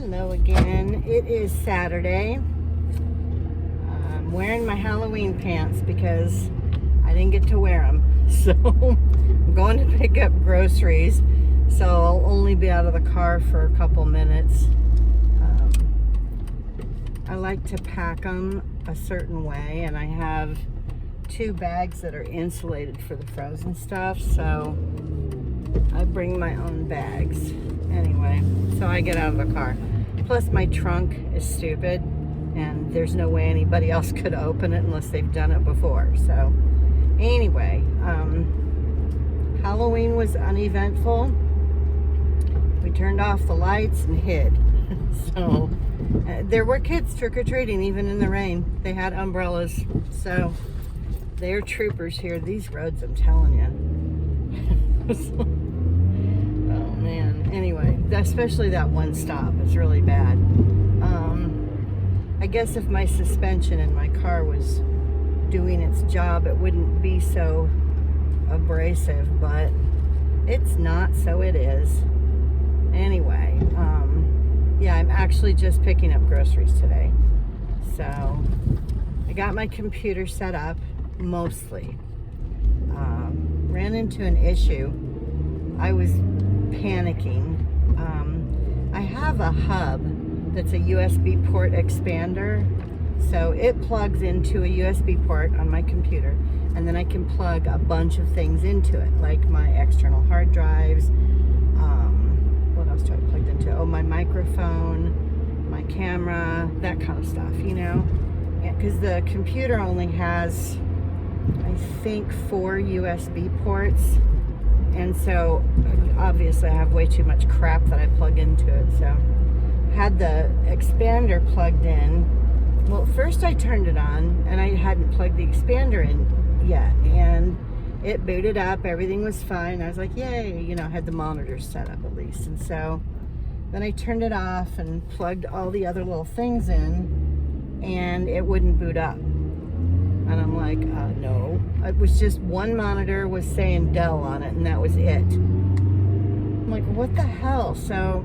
Hello again. It is Saturday. I'm wearing my Halloween pants because I didn't get to wear them. So I'm going to pick up groceries. So I'll only be out of the car for a couple minutes. I like to pack them a certain way, and I have 2 bags that are insulated for the frozen stuff. So I bring my own bags. Anyway, so I get out of the car. Plus my trunk is stupid and there's no way anybody else could open it unless they've done it before. So anyway, Halloween was uneventful. We turned off the lights and hid. So there were kids trick-or-treating even in the rain. They had umbrellas. So they're troopers here. These roads, I'm telling you. Man, anyway, especially that one stop is really bad. I guess if my suspension in my car was doing its job, it wouldn't be so abrasive, but it's not, so it is. Anyway, yeah, I'm actually just picking up groceries today. So I got my computer set up, mostly. Ran into an issue. I was panicking. I have a hub that's a USB port expander, so it plugs into a USB port on my computer, and then I can plug a bunch of things into it, like my external hard drives. What else do I plug into? Oh, my microphone, my camera, that kind of stuff, you know, because the computer only has, I think, 4 USB ports. And so obviously I have way too much crap that I plug into it. So had the expander plugged in. Well, first I turned it on and I hadn't plugged the expander in yet. And it booted up, everything was fine. I was like, yay, you know, I had the monitors set up at least. And so then I turned it off and plugged all the other little things in and it wouldn't boot up. And I'm like, no. It was just one monitor was saying Dell on it, and that was it. I'm like, what the hell? So,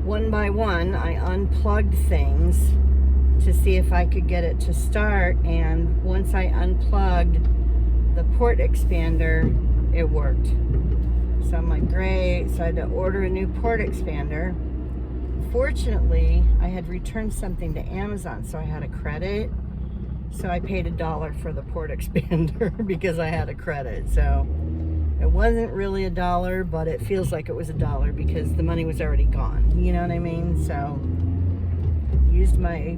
one by one, I unplugged things to see if I could get it to start. And once I unplugged the port expander, it worked. So I'm like, great. So I had to order a new port expander. Fortunately, I had returned something to Amazon, so I had a credit. So I paid $1 for the port expander because I had a credit. So it wasn't really $1, but it feels like it was $1 because the money was already gone. You know what I mean? So used my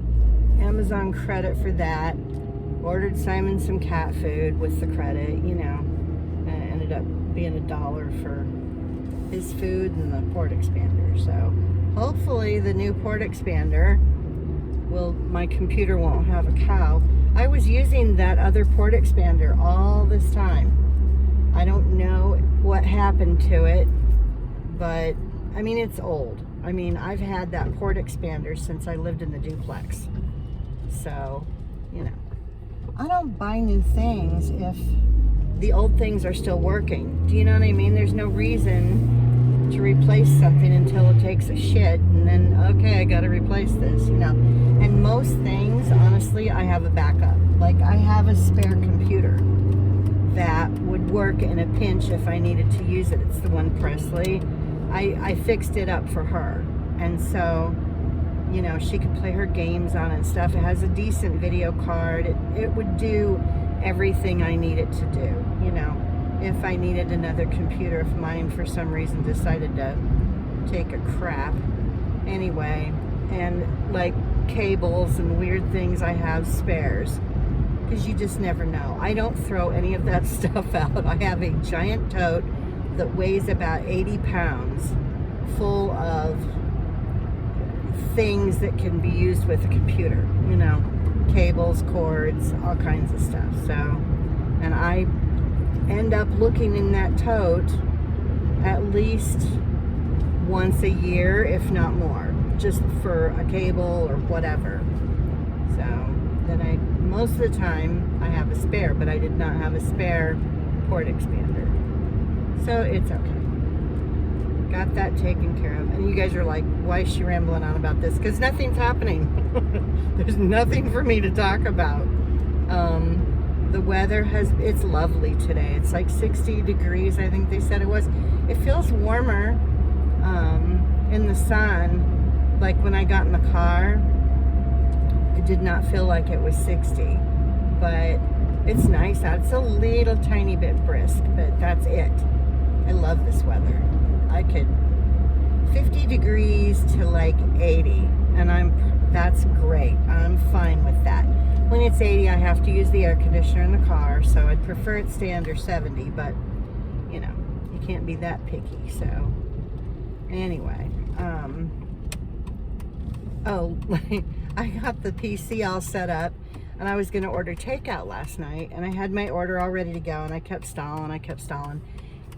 Amazon credit for that. Ordered Simon some cat food with the credit, you know. And it ended up being $1 for his food and the port expander. So hopefully the new port expander my computer won't have a cow. I was using that other port expander all this time. I don't know what happened to it, but I mean, it's old. I mean, I've had that port expander since I lived in the duplex. So, you know, I don't buy new things if the old things are still working. Do you know what I mean? There's no reason to replace something until it takes a shit, and then, okay, I gotta replace this, you know. And most things, honestly, I have a backup. Like, I have a spare computer that would work in a pinch if I needed to use it. It's the one Presley. I fixed it up for her, and so, you know, she could play her games on it and stuff. It has a decent video card. It would do everything I need it to do, you know. If I needed another computer, if mine for some reason decided to take a crap. Anyway, and like cables and weird things, I have spares. Because you just never know. I don't throw any of that stuff out. I have a giant tote that weighs about 80 pounds full of things that can be used with a computer. You know, cables, cords, all kinds of stuff. So, and I end up looking in that tote at least once a year, if not more, just for a cable or whatever. So then most of the time I have a spare, but I did not have a spare port expander. So it's okay. got that taken care of. And you guys are like, why is she rambling on about this? Because nothing's happening. There's nothing for me to talk about. The weather it's lovely today. It's like 60 degrees, I think they said it was. It feels warmer in the sun. Like when I got in the car, it did not feel like it was 60. But it's nice out. It's a little tiny bit brisk, but that's it. I love this weather. I could 50 degrees to like 80, and that's great. I'm fine with that. When it's 80, I have to use the air conditioner in the car, so I'd prefer it stay under 70, but you know, you can't be that picky. So anyway, I got the PC all set up, and I was going to order takeout last night, and I had my order all ready to go, and I kept stalling,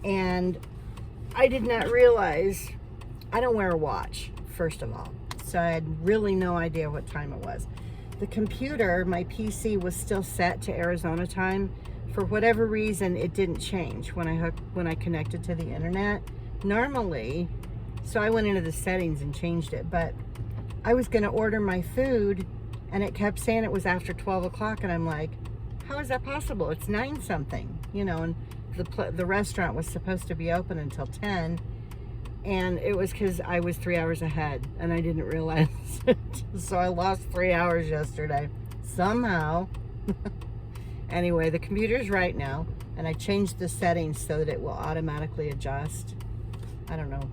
and I did not realize I don't wear a watch, first of all, so I had really no idea what time it was. The computer, my PC, was still set to Arizona time. For whatever reason, it didn't change when I connected to the internet. Normally, so I went into the settings and changed it, but I was going to order my food, and it kept saying it was after 12 o'clock, and I'm like, how is that possible? It's 9 something, you know, and the restaurant was supposed to be open until 10, and it was because I was 3 hours ahead, and I didn't realize it. So I lost 3 hours yesterday, somehow. Anyway, the computer's right now, and I changed the settings so that it will automatically adjust. I don't know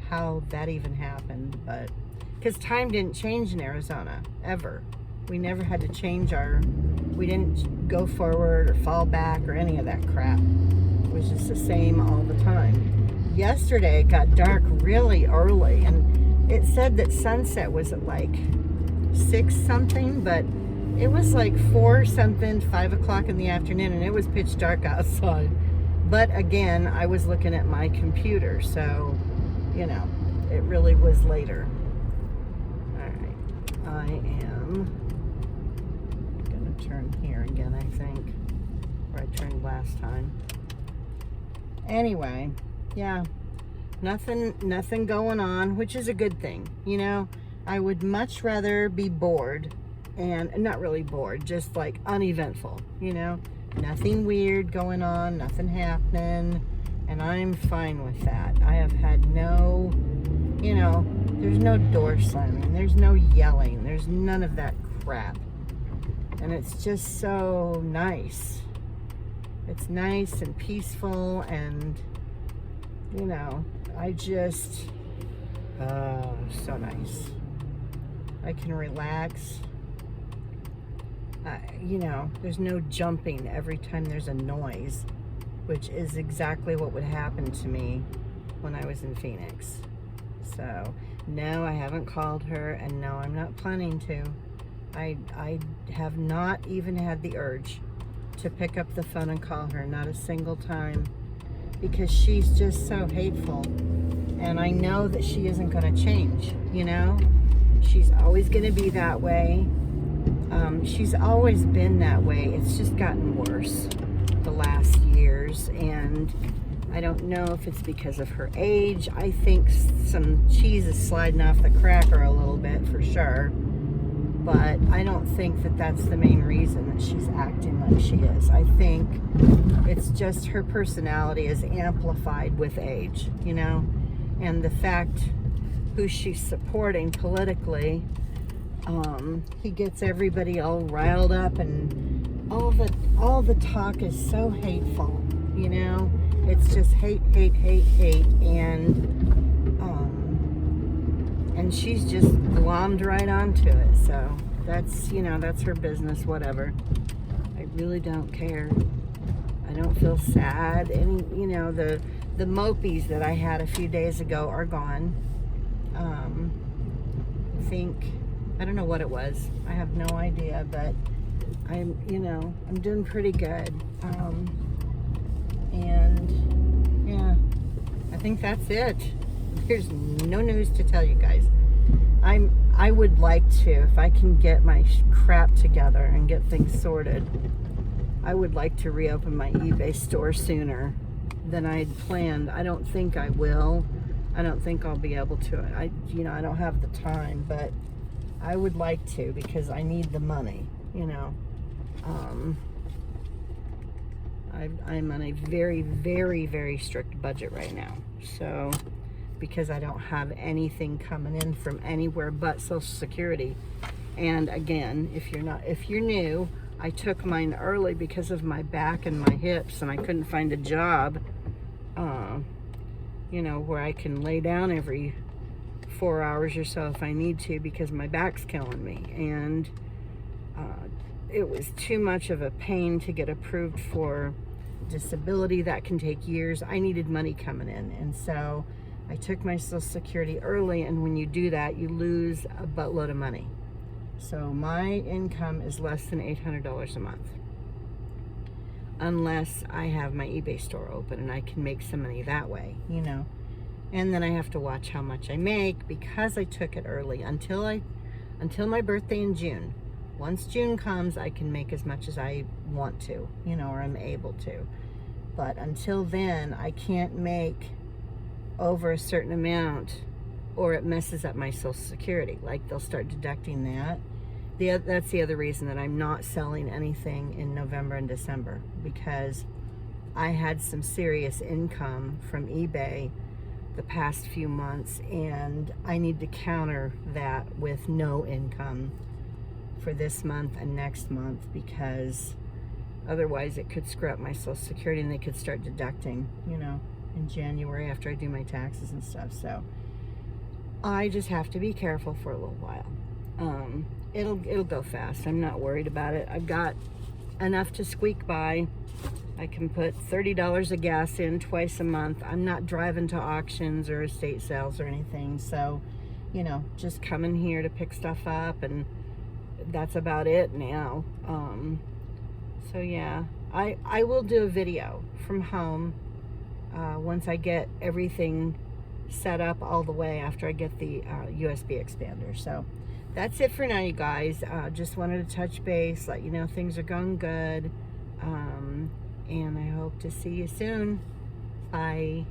how that even happened, but because time didn't change in Arizona, ever. We never had to change we didn't go forward or fall back or any of that crap. It was just the same all the time. Yesterday it got dark really early, and it said that sunset was at like 6 something, but it was like 4 something, 5 o'clock in the afternoon, and it was pitch dark outside. But again, I was looking at my computer, so you know, it really was later. I am going to turn here again, I think, where I turned last time. Anyway, yeah, nothing going on, which is a good thing. You know, I would much rather be bored, and not really bored, just like uneventful, you know, nothing weird going on, nothing happening, and I'm fine with that. I have had no, you know, there's no door slamming, there's no yelling, there's none of that crap. And it's just so nice. It's nice and peaceful, and, you know, I just, so nice. I can relax. You know, there's no jumping every time there's a noise, which is exactly what would happen to me when I was in Phoenix. So, no, I haven't called her, and no, I'm not planning to. I have not even had the urge to pick up the phone and call her, not a single time, because she's just so hateful, and I know that she isn't going to change, you know? She's always going to be that way. She's always been that way. It's just gotten worse the last years, and I don't know if it's because of her age. I think some cheese is sliding off the cracker a little bit for sure, but I don't think that that's the main reason that she's acting like she is. I think it's just her personality is amplified with age, you know, and the fact who she's supporting politically, he gets everybody all riled up, and all the talk is so hateful, you know. It's just hate, and she's just glommed right onto it. So that's, you know, that's her business, whatever. I really don't care. I don't feel sad. And, you know, the mopies that I had a few days ago are gone. I don't know what it was. I have no idea, but I'm doing pretty good. And yeah, I think that's it. There's no news to tell you guys. I would like to, if I can get my crap together and get things sorted, I would like to reopen my eBay store sooner than I'd planned. I don't think I will. I don't think I'll be able to. I don't have the time, but I would like to because I need the money, I'm on a very, very, very strict budget right now. So, because I don't have anything coming in from anywhere but Social Security. And again, if you're new, I took mine early because of my back and my hips, and I couldn't find a job, where I can lay down every 4 hours or so if I need to, because my back's killing me. And it was too much of a pain to get approved for disability. That can take years. I needed money coming in, and so I took my Social Security early, and when you do that, you lose a buttload of money. So my income is less than $800 a month, unless I have my eBay store open and I can make some money that way, And then I have to watch how much I make because I took it early until my birthday in June. Once June comes, I can make as much as I want to, or I'm able to. But until then, I can't make over a certain amount or it messes up my Social Security. Like, they'll start deducting that. That's the other reason that I'm not selling anything in November and December, because I had some serious income from eBay the past few months, and I need to counter that with no income for this month and next month, because otherwise it could screw up my Social Security and they could start deducting, in January after I do my taxes and stuff. So I just have to be careful for a little while. It'll go fast. I'm not worried about it. I've got enough to squeak by. I can put $30 of gas in twice a month. I'm not driving to auctions or estate sales or anything. So, just coming here to pick stuff up, and that's about it now. So yeah, I will do a video from home once I get everything set up all the way after I get the USB expander. So that's it for now, you guys. Just wanted to touch base, let you know things are going good, and I hope to see you soon. Bye.